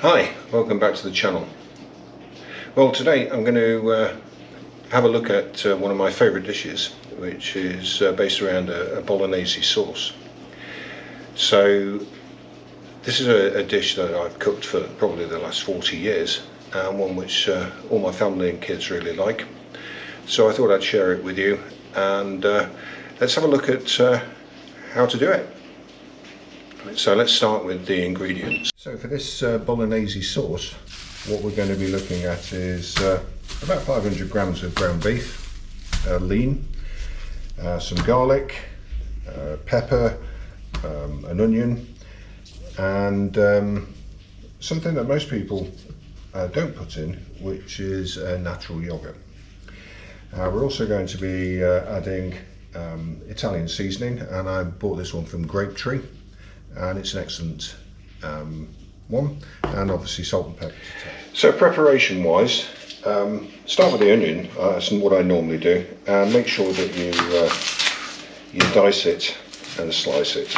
Hi, welcome back to the channel. Well, today I'm going to have a look at one of my favourite dishes, which is based around a Bolognese sauce. So this is a dish that I've cooked for probably the last 40 years, and one which all my family and kids really like. So I thought I'd share it with you, and let's have a look at how to do it. So let's start with the ingredients. So for this Bolognese sauce, what we're going to be looking at is about 500 grams of ground beef, lean, some garlic, pepper, an onion, and something that most people don't put in, which is natural yogurt. We're also going to be adding Italian seasoning, and I bought this one from Grape Tree, and it's an excellent one, and obviously salt and pepper. So preparation wise, start with the onion. That's what I normally do, and make sure that you dice it and slice it.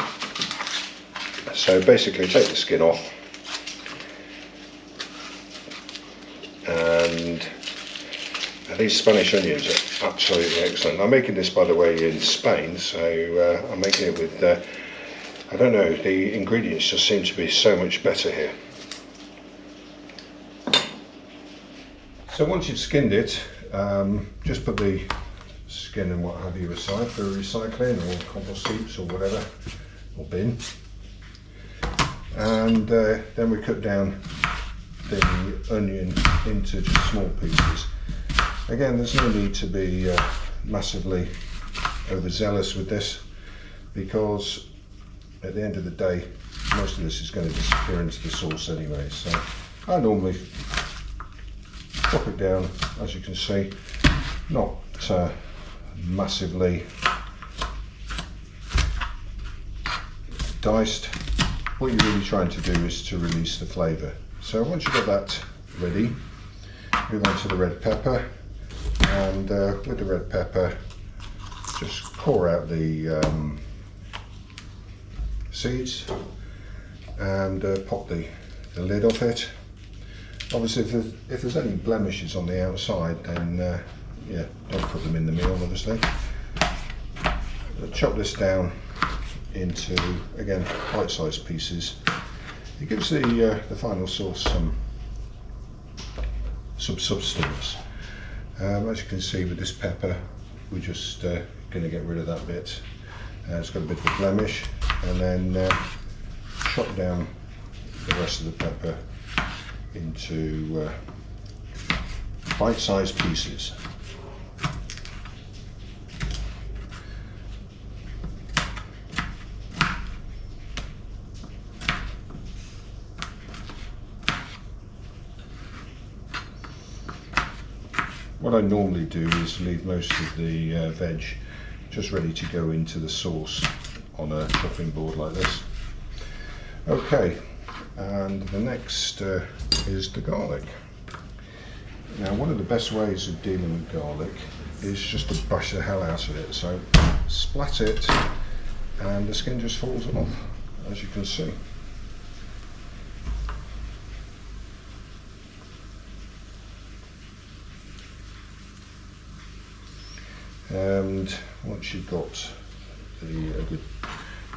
So basically take the skin off, and these Spanish onions are absolutely excellent. I'm making this, by the way, in Spain, so I'm making it with I don't know, the ingredients just seem to be so much better here. So once you've skinned it, just put the skin and what have you aside for recycling or compost heaps or whatever, or bin. And then we cut down the onion into just small pieces. Again, there's no need to be massively overzealous with this, because at the end of the day, most of this is going to disappear into the sauce anyway. So I normally chop it down, as you can see, not massively diced. What you're really trying to do is to release the flavour. So once you've got that ready, move on to the red pepper, and with the red pepper, just pour out the seeds and pop the lid off it. Obviously, if there's any blemishes on the outside, then yeah, don't put them in the meal, obviously. But chop this down into, again, bite-sized pieces. It gives the final sauce some substance. As you can see with this pepper, we're just going to get rid of that bit. It's got a bit of a blemish, and then chop down the rest of the pepper into bite-sized pieces. What I normally do is leave most of the veg just ready to go into the sauce on a chopping board like this. Okay, and the next is the garlic. Now, one of the best ways of dealing with garlic is just to bash the hell out of it. So splat it, and the skin just falls off, as you can see. And once you've got a good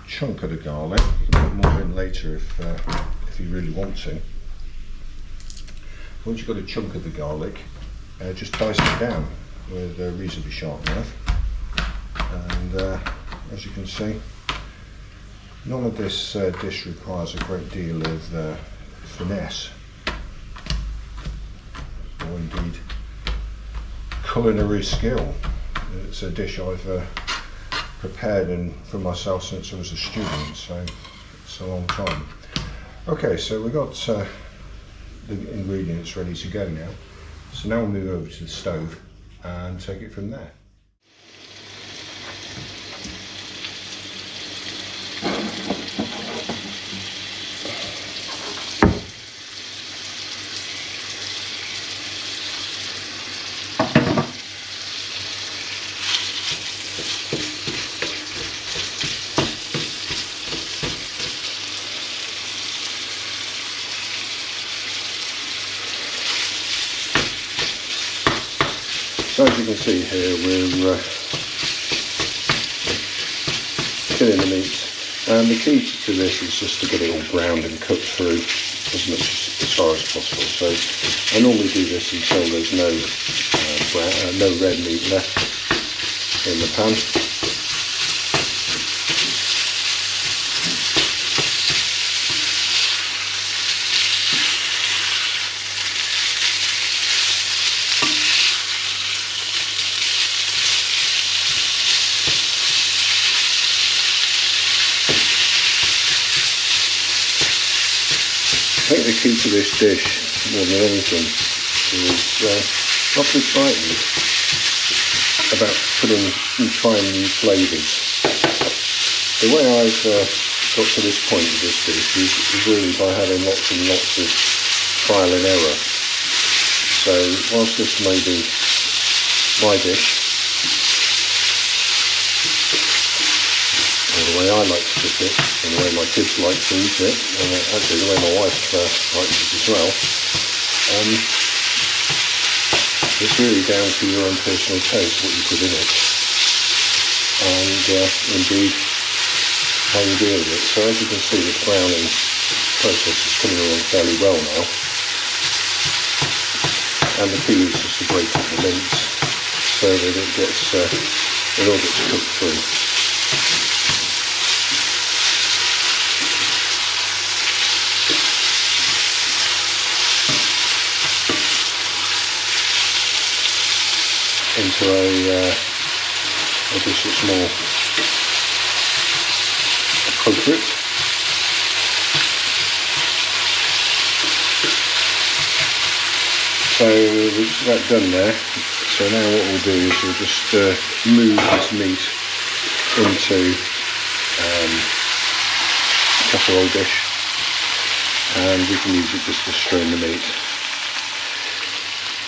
chunk of the garlic, you can put more in later if you really want to. Once you've got a chunk of the garlic, just dice it down with a reasonably sharp knife. And as you can see, none of this dish requires a great deal of finesse, or indeed culinary skill. It's a dish I've prepared for myself since I was a student, so it's a long time. Okay, so we've got the ingredients ready to go now. So now we'll move over to the stove and take it from there. So as you can see here, we're killing the meat, and the key to this is just to get it all browned and cooked through as much as far as possible. So I normally do this until there's no red meat left in the pan. I think the key to this dish, more than anything, is not be frightened about trying new flavours. The way I've got to this point with this dish is really by having lots and lots of trial and error. So whilst this may be my dish, or the way I like to cook it, and the way my kids like to eat it, and actually the way my wife likes it as well, it's really down to your own personal taste, what you put in it, and indeed how you deal with it. So as you can see, the browning process is coming along fairly well now, and the key is just to break up the mince so that it all gets cooked through. Into a dish that's more appropriate. So we're just about done there. So now what we'll do is we'll just move this meat into a casserole dish, and we can use it just to strain the meat.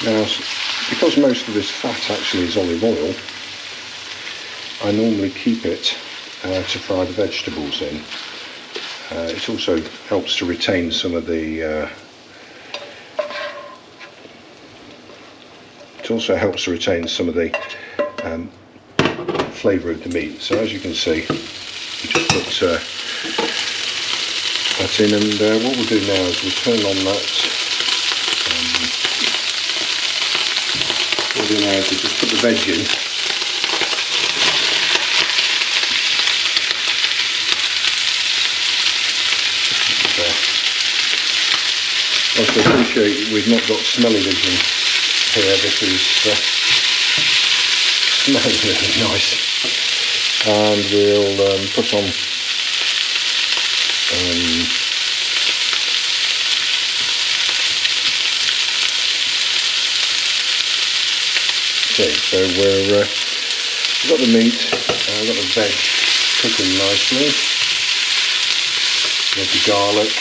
Now, because most of this fat actually is olive oil, I normally keep it to fry the vegetables in. It also helps to retain some of the flavour of the meat. So as you can see, we just put that in, and what we'll do now is we'll turn on that. What we'll do now is we'll just put the veg in. Also appreciate we've not got smelly vision here. This is smells really nice, and we'll put on okay, so we've got the meat, we've got the veg cooking nicely, with the garlic,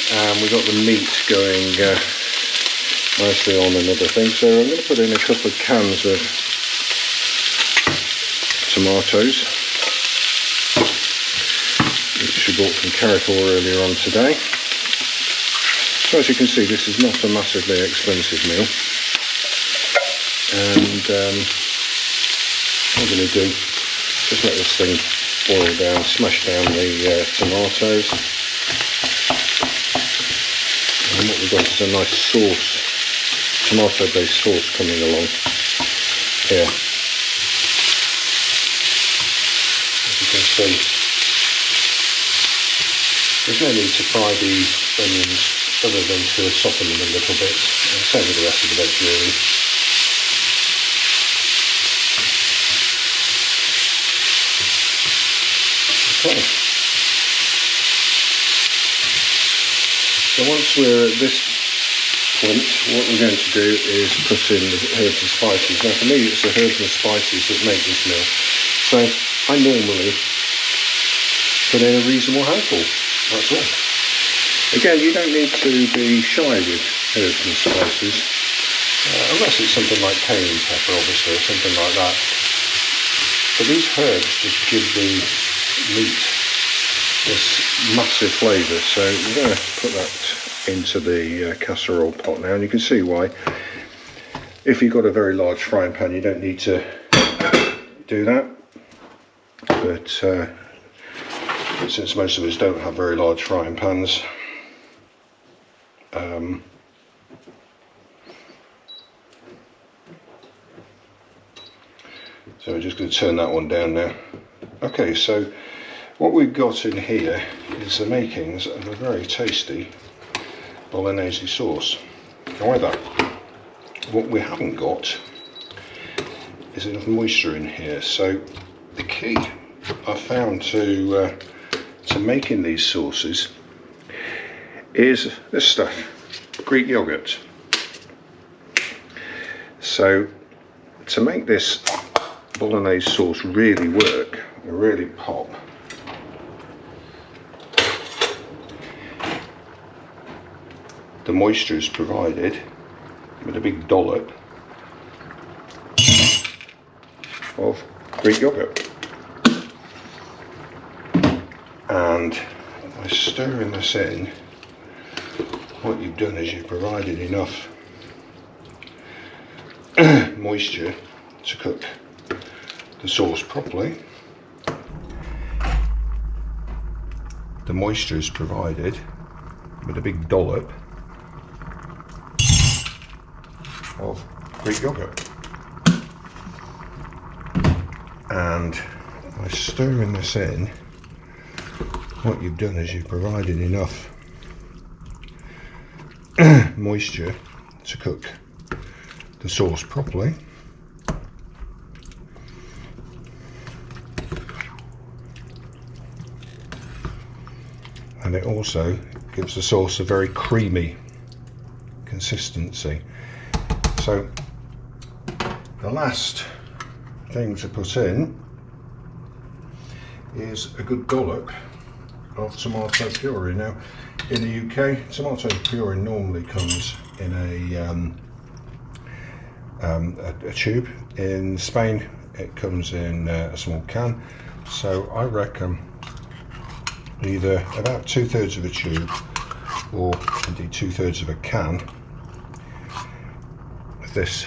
and we've got the meat going nicely on another thing. So I'm going to put in a couple of cans of tomatoes, which we bought from Carrefour earlier on today. So as you can see, this is not a massively expensive meal, and what I'm going to do, just let this thing boil down, smash down the tomatoes, and what we've got is a nice sauce, tomato-based sauce coming along here. As you can see, there's no need to fry the onions other than to soften them a little bit, and same with the rest of the veg really. Okay. So once we're at this point, what we're going to do is put in the herbs and spices. Now for me it's the herbs and spices that make this meal. So I normally put in a reasonable handful, that's all. Again, you don't need to be shy with herbs and spices, unless it's something like cayenne pepper obviously, or something like that. But these herbs just give the meat this massive flavour, so we're going to put that into the casserole pot now, and you can see why. If you've got a very large frying pan, you don't need to do that, but since most of us don't have very large frying pans, so we're just going to turn that one down now. Okay, so what we've got in here is the makings of a very tasty Bolognese sauce. However, what we haven't got is enough moisture in here. So the key I found to making these sauces is this stuff, Greek yogurt. So to make this Bolognese sauce really work, really pop, the moisture is provided with a big dollop of Greek yogurt, and by stirring this in, what you've done is you've provided enough moisture to cook the sauce properly. The moisture is provided with a big dollop of Greek yogurt, and by stirring this in, what you've done is you've provided enough moisture to cook the sauce properly. And it also gives the sauce a very creamy consistency. So the last thing to put in is a good dollop of tomato puree. Now in the UK, tomato puree normally comes in a tube. In Spain it comes in a small can, so I reckon either about 2/3 of a tube or indeed 2/3 of a can of this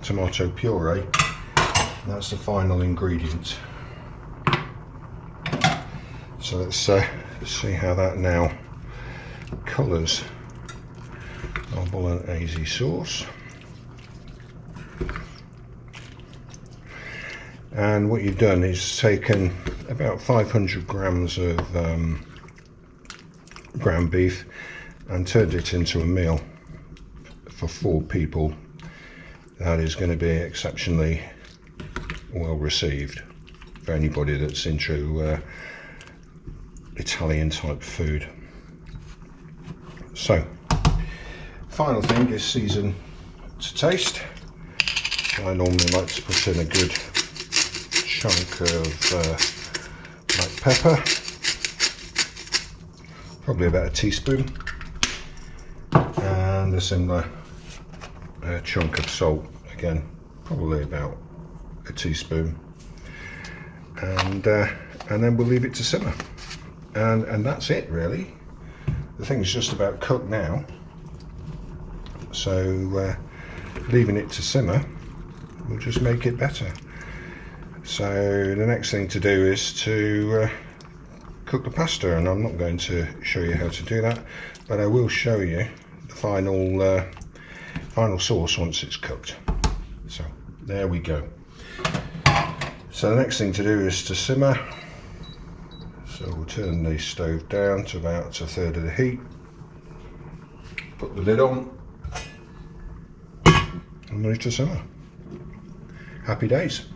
tomato puree. That's the final ingredient. So let's see how that now colours our Bolognese sauce. And what you've done is taken about 500 grams of ground beef and turned it into a meal for 4 people. That is going to be exceptionally well received for anybody that's into Italian type food. So, final thing is season to taste. I normally like to put in a good chunk of black pepper, probably about a teaspoon, and a similar chunk of salt, again probably about a teaspoon, and then we'll leave it to simmer, and that's it really. The thing's just about cooked now, so leaving it to simmer will just make it better. So the next thing to do is to cook the pasta, and I'm not going to show you how to do that, but I will show you the final sauce once it's cooked. So there we go. So the next thing to do is to simmer. So we'll turn the stove down to about 1/3 of the heat, put the lid on, and ready to simmer. Happy days.